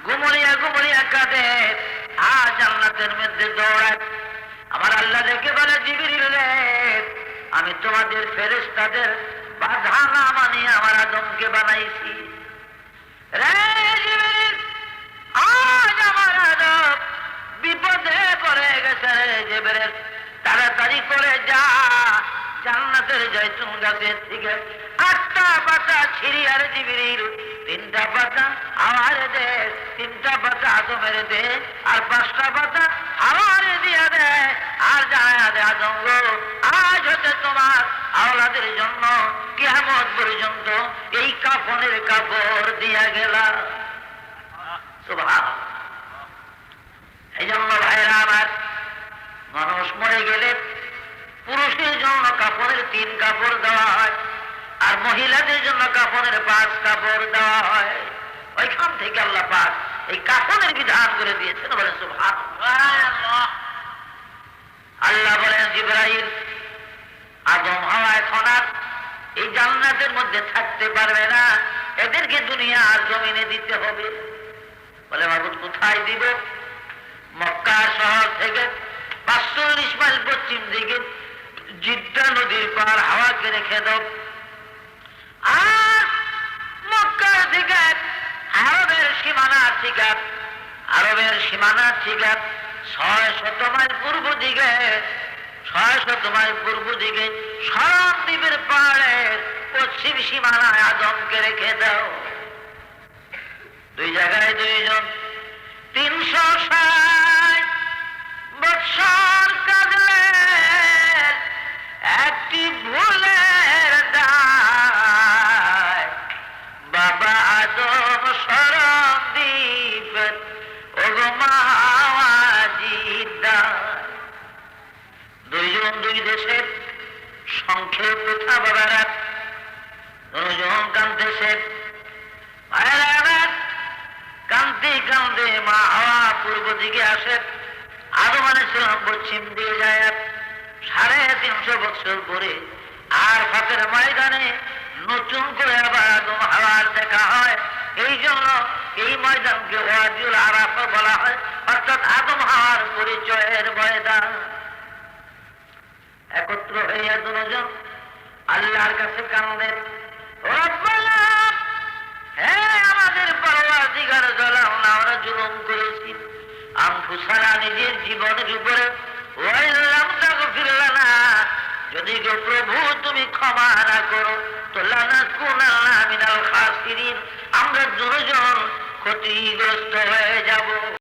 ঘুমরিয়া ঘুমরিয়া কাঁদে আর জান্নাতের মধ্যে দৌড়ায়। আমার আল্লাহ দেখে বলে, জিবরিল রে, আমি তোমাদের ফেরেশতাদের বাধা না মানিয়ে আমার আদমকে বানাইছি। রে জিবরিল, আজ আমার আদম বিপদে পড়ে গেছে রে জিবরিল, তাড়াতাড়ি করে যা জান্নাতের জয়তুন গাছের থেকে 8টা পাতা ছিঁড়ি আর জিবরিল 3টা পাতা আমার দে, 3টা পাতা আদমের দে, আর 5টা পাতা আমার দিয়া দে। আর জানায়া দে, আদম গো, আজ হতে তোমার আওলাদের জন্য কিয়ামত পর্যন্ত এই কাফনের কাপড় দিয়া গেলাম। সুবহানাল্লাহ। এই জন্য ভাইরা আমার, মানুষ মরে গেলে পুরুষের জন্য কাপড়ের 3 কাপড় দেওয়া হয়, আর মহিলাদের জন্য কাপড়ের 5 কাপড় দেওয়া হয়। ওইখান থেকে আল্লাহ পাক এই কাপড়ের বিধান করে দিয়েছেন। বলেন সুবহানাল্লাহ। আল্লাহ বলেন, জিবরাইল, আদম হাওয়া এখন আর এই জান্নাতের মধ্যে থাকতে পারবে না, এদেরকে দুনিয়া আর জমিনে দিতে হবে। বলে, মাবুদ কোথায় দিব? মক্কা শহর থেকে 45 মাইল পশ্চিম দিকে জিদ্দা নদীর পার হাওয়াকে রেখে দাও। আর মক্কার থেকে আরবের সীমানার থেকে 600 মাইল পূর্ব দিকে, 600 মাইল পূর্ব দিকে সরম দ্বীপের পাহাড়ের পশ্চিম সীমানায় আদমকে রেখে দাও। 2 জায়গায় 2 জন, 360 বৎসর কাঁদলেন একটি ভুলের দায়। বাবা আদম সরম দ্বীপের ওগো মাওয়াজিদা। 2 জন 2 দেশের সংক্ষেপ কথা বাবারা, 2 জন কাঁদতেছে। কান্দে কান্দে মা হাওয়া পূর্ব দিকে আসে, আদম আলাইহিস সালাম পশ্চিম দিকে যায়। 350 বছর পরে আর ফাতের ময়দানে নতুন করে আবার আদম হাওয়ার দেখা হয়। এই জন্য এই ময়দানকে ওয়াদিউল আরাফা বলা হয়, অর্থাৎ আদম হাওয়ার পরিচয়ের ময়দান। একত্র হইয়া 2 জন আল্লাহর কাছে কান্দেন, রব্বানা, হে আমাদের পরওয়ারদিগার, জালামনা, আমরা জুলুম করেছি আনফুসানা, নিজের জীবনের উপরে, ওয়াইল্লাম তাগফির লানা, যদি গো প্রভু তুমি ক্ষমা না করো তো লানাকুনান্না মিনাল খাসিরিন, আমরা 2 জন ক্ষতিগ্রস্ত হয়ে যাব।